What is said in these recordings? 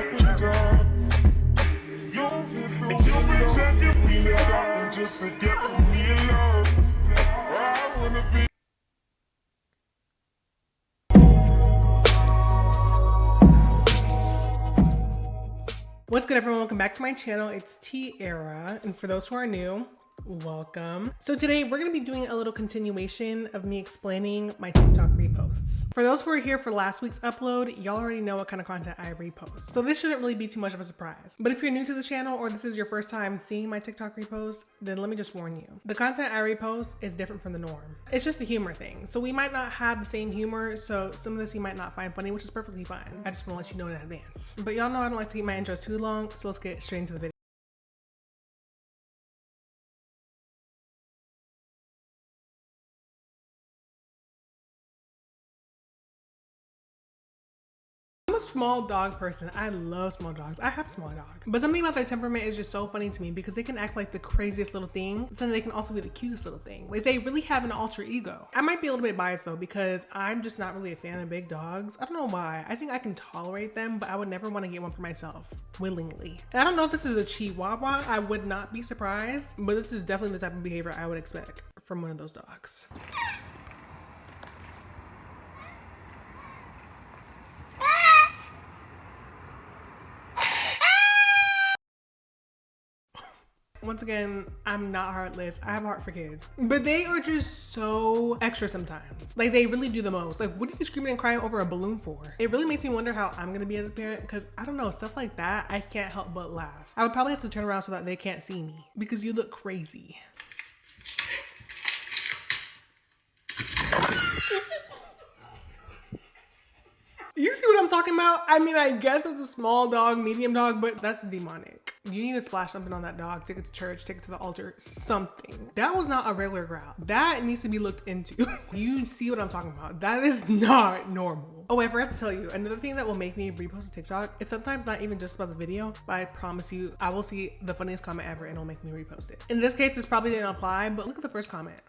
What's good, everyone? Welcome back to my channel. It's Tiara, and for those who are new, welcome. So today we're going to be doing a little continuation of me explaining my TikTok reposts. For those who are here for last week's upload, y'all already know what kind of content I repost, so this shouldn't really be too much of a surprise. But if you're new to the channel or this is your first time seeing my TikTok repost, then let me just warn you. The content I repost is different from the norm. It's just a humor thing, so we might not have the same humor, so some of this you might not find funny, which is perfectly fine. I just want to let you know in advance. But y'all know I don't like to keep my intros too long, so let's get straight into the video. I'm a small dog person. I love small dogs. I have a small dog. But something about their temperament is just so funny to me because they can act like the craziest little thing, but then they can also be the cutest little thing. Like, they really have an alter ego. I might be a little bit biased though because I'm just not really a fan of big dogs. I don't know why. I think I can tolerate them, but I would never want to get one for myself willingly. And I don't know if this is a Chihuahua. I would not be surprised, but this is definitely the type of behavior I would expect from one of those dogs. Once again, I'm not heartless. I have a heart for kids. But they are just so extra sometimes. Like, they really do the most. Like, what are you screaming and crying over a balloon for? It really makes me wonder how I'm gonna be as a parent, because I don't know, stuff like that, I can't help but laugh. I would probably have to turn around so that they can't see me because you look crazy. You see what I'm talking about? I mean, I guess it's a small dog, medium dog, but that's demonic. You need to splash something on that dog, take it to church, take it to the altar, something. That was not a regular growl. That needs to be looked into. You see what I'm talking about? That is not normal. Oh, I forgot to tell you, another thing that will make me repost a TikTok, it's sometimes not even just about the video, but I promise you, I will see the funniest comment ever and it'll make me repost it. In this case, this probably didn't apply, but look at the first comment.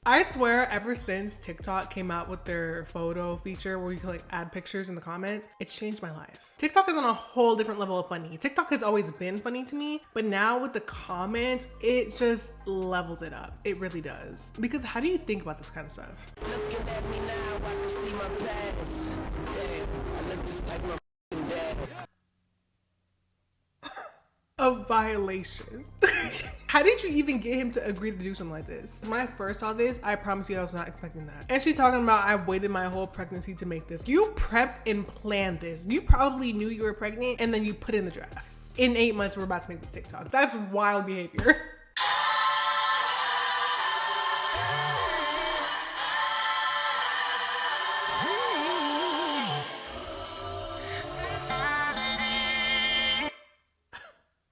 I swear, ever since TikTok came out with their photo feature where you can like add pictures in the comments, it's changed my life. TikTok is on a whole different level of funny. TikTok has always been funny to me, but now with the comments, it just levels it up. It really does. Because how do you think about this kind of stuff? Looking at me now, I can see my past. Damn, I look just like my dad. A violation. How did you even get him to agree to do something like this? When I first saw this, I promise you I was not expecting that. And she talking about, I waited my whole pregnancy to make this. You prepped and planned this. You probably knew you were pregnant and then you put in the drafts. In 8 months, we're about to make this TikTok. That's wild behavior.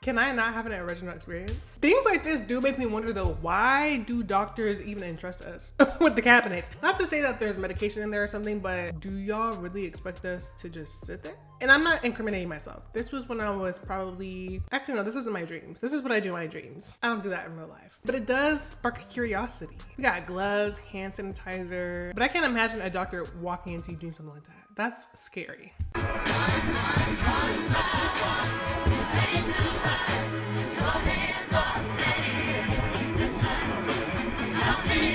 Can I not have an original experience? Things like this do make me wonder though, why do doctors even entrust us with the cabinets? Not to say that there's medication in there or something, but do y'all really expect us to just sit there? And I'm not incriminating myself. This was when I was probably, actually no, this was in my dreams. This is what I do in my dreams. I don't do that in real life. But it does spark a curiosity. We got gloves, hand sanitizer, but I can't imagine a doctor walking into you doing something like that. That's scary.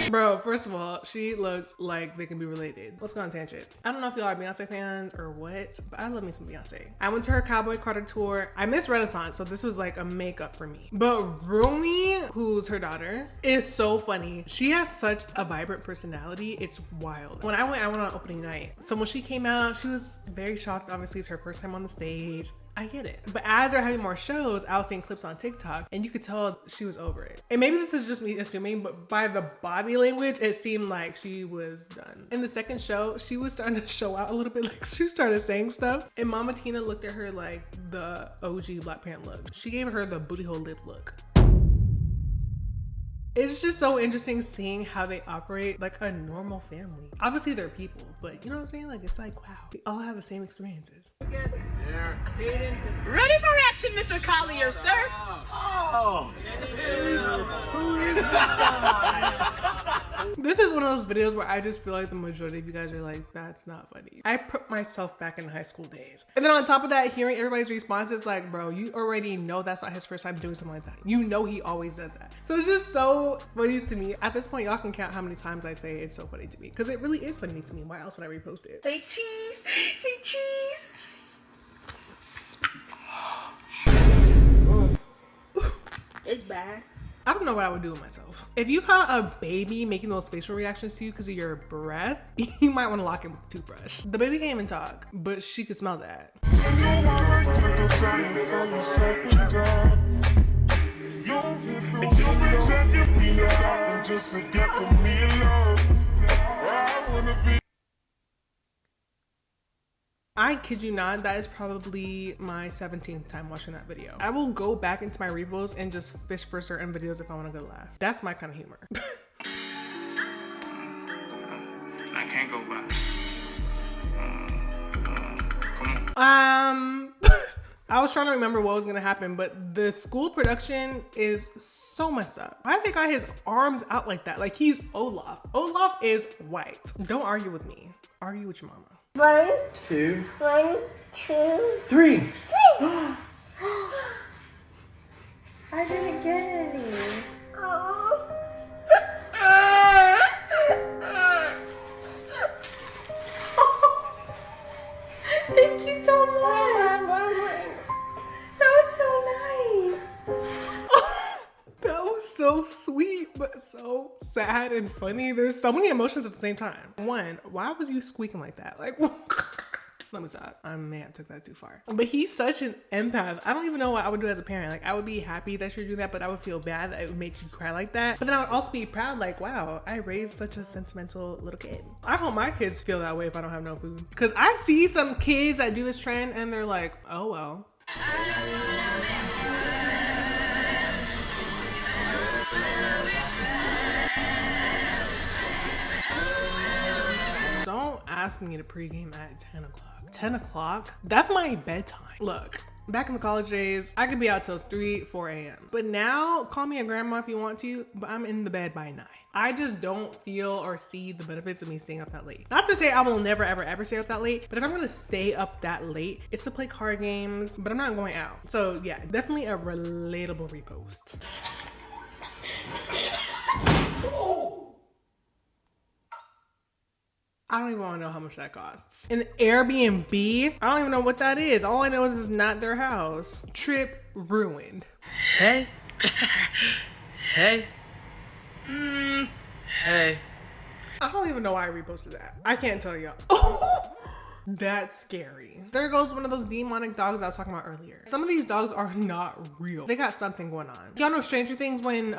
Bro, first of all, she looks like they can be related. Let's go on tangent. I don't know if y'all are Beyonce fans or what, but I love me some Beyonce. I went to her Cowboy Carter tour. I missed Renaissance, so this was like a makeup for me. But Rumi, who's her daughter, is so funny. She has such a vibrant personality. It's wild. When I went on opening night. So when she came out, she was very shocked. Obviously, it's her first time on the stage. I get it. But as they're having more shows, I was seeing clips on TikTok and you could tell she was over it. And maybe this is just me assuming, but by the body language, it seemed like she was done. In the second show, she was starting to show out a little bit, like she started saying stuff. And Mama Tina looked at her like the OG Black Parent look. She gave her the booty hole lip look. It's just so interesting seeing how they operate like a normal family. Obviously they're people, but you know what I'm saying? Like, it's like, wow, we all have the same experiences. Ready for action, Mr. Collier, sir? Oh! Who is this guy? This is one of those videos where I just feel like the majority of you guys are like, that's not funny. I put myself back in high school days. And then on top of that, hearing everybody's responses, like, bro, you already know that's not his first time doing something like that. You know he always does that. So it's just so funny to me. At this point, y'all can count how many times I say it's so funny to me. Because it really is funny to me. Why else would I repost it? Say cheese. Say cheese. It's bad. I don't know what I would do with myself. If you caught a baby making those facial reactions to you because of your breath, you might want to lock it with a toothbrush. The baby can't even talk, but she could smell that. I kid you not, that is probably my 17th time watching that video. I will go back into my reposts and just fish for certain videos if I want a good laugh. That's my kind of humor. I can't go back. Come on. I was trying to remember what was gonna happen, but the school production is so messed up. Why they got his arms out like that? Like he's Olaf. Olaf is white. Don't argue with me. Argue with your mama. 1, 2, 1, 2, 3. 3. I didn't get any. Oh. Thank you so much. That was so nice. That was so sweet, but so sad and funny. There's so many emotions at the same time. One, why was you squeaking like that? Like, let me stop. I may have took that too far. But he's such an empath. I don't even know what I would do as a parent. Like, I would be happy that you're doing that, but I would feel bad that it would make you cry like that. But then I would also be proud, like, wow, I raised such a sentimental little kid. I hope my kids feel that way if I don't have no food. Because I see some kids that do this trend and they're like, oh, well. Don't ask me to pregame at 10 o'clock. 10 o'clock? That's my bedtime. Look, back in the college days, I could be out till 3, 4 a.m. But now, call me a grandma if you want to, but I'm in the bed by 9. I just don't feel or see the benefits of me staying up that late. Not to say I will never, ever, ever stay up that late, but if I'm gonna stay up that late, it's to play card games, but I'm not going out. So yeah, definitely a relatable repost. I don't even want to know how much that costs. An Airbnb? I don't even know what that is. All I know is it's not their house. Trip ruined. Hey. Hey. Hey. I don't even know why I reposted that. I can't tell y'all. That's scary. There goes one of those demonic dogs I was talking about earlier. Some of these dogs are not real. They got something going on. Y'all know Stranger Things when,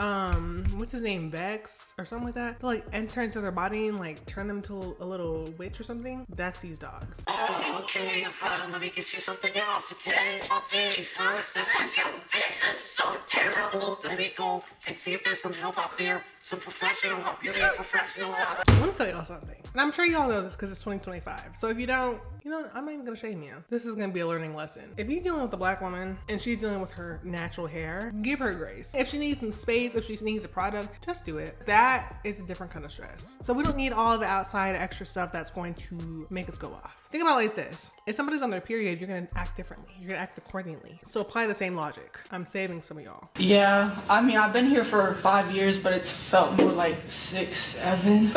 what's his name, Vex or something like that? They'll like enter into their body and like turn them to a little witch or something. That's these dogs. Okay, let me get you something else, okay? Please, huh? That's so terrible. Let me go and see if there's some help out there. Some professional help. You need professional help. I want to tell y'all something. And I'm sure y'all know this because it's 2025. So if you don't, you know, I'm not even gonna shame you. This is gonna be a learning lesson. If you're dealing with a black woman and she's dealing with her natural hair, give her grace. If she needs some space, if she needs a product, just do it. That is a different kind of stress. So we don't need all the outside extra stuff that's going to make us go off. Think about it like this. If somebody's on their period, you're gonna act differently. You're gonna act accordingly. So apply the same logic. I'm saving some of y'all. Yeah, I mean, I've been here for 5 years, but it's felt more like 6, 7.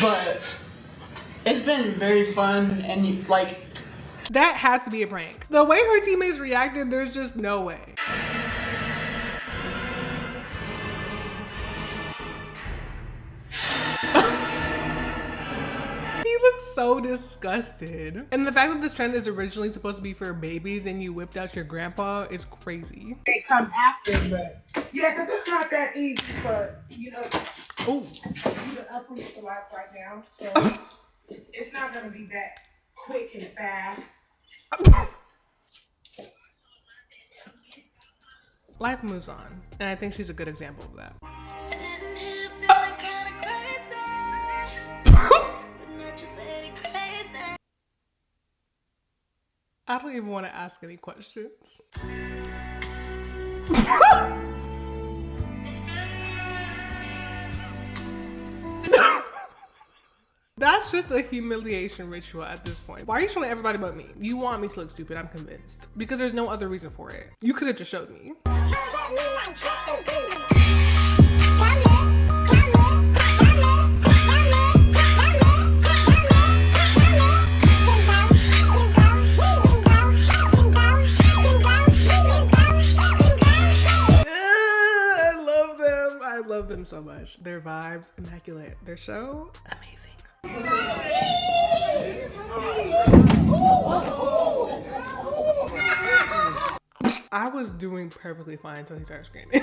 But it's been very fun and like... That had to be a prank. The way her teammates reacted, there's just no way. He looks so disgusted. And the fact that this trend is originally supposed to be for babies and you whipped out your grandpa is crazy. They come after, but yeah, because it's not that easy for, you know, Oh, you to uproot the life right now. So it's not going to be that quick and fast. life moves on. And I think she's a good example of that. I don't even want to ask any questions. That's just a humiliation ritual at this point. Why are you showing everybody but me? You want me to look stupid, I'm convinced. Because there's no other reason for it. You could have just showed me. I love them so much. Their vibes, immaculate. Their show, amazing. I was doing perfectly fine until he started screaming.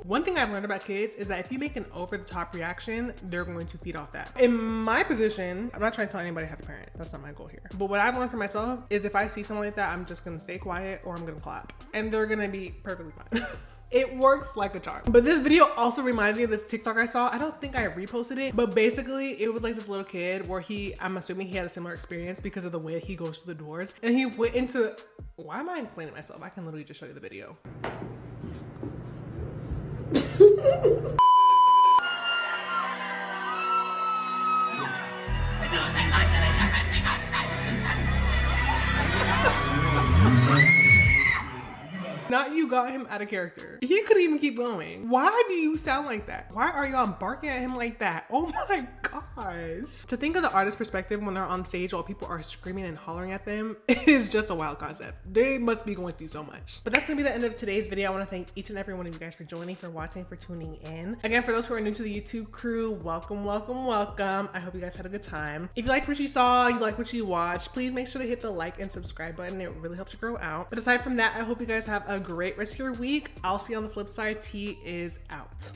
One thing I've learned about kids is that if you make an over-the-top reaction, they're going to feed off that. In my position, I'm not trying to tell anybody how to parent. That's not my goal here. But what I've learned for myself is if I see someone like that, I'm just gonna stay quiet or I'm gonna clap. And they're gonna be perfectly fine. It works like a charm. But this video also reminds me of this TikTok I saw. I don't think I reposted it, but basically it was like this little kid where I'm assuming he had a similar experience because of the way he goes through the doors. And he went into, why am I explaining myself? I can literally just show you the video. Not you got him out of character. He could even keep going. Why do you sound like that? Why are y'all barking at him like that? Oh my gosh. To think of the artist's perspective when they're on stage while people are screaming and hollering at them is just a wild concept. They must be going through so much. But that's gonna be the end of today's video. I wanna thank each and every one of you guys for joining, for watching, for tuning in. Again, for those who are new to the YouTube crew, welcome, welcome, welcome. I hope you guys had a good time. If you liked what you saw, you liked what you watched, please make sure to hit the like and subscribe button. It really helps you grow out. But aside from that, I hope you guys have a great rest of your week. I'll see you on the flip side. T is out.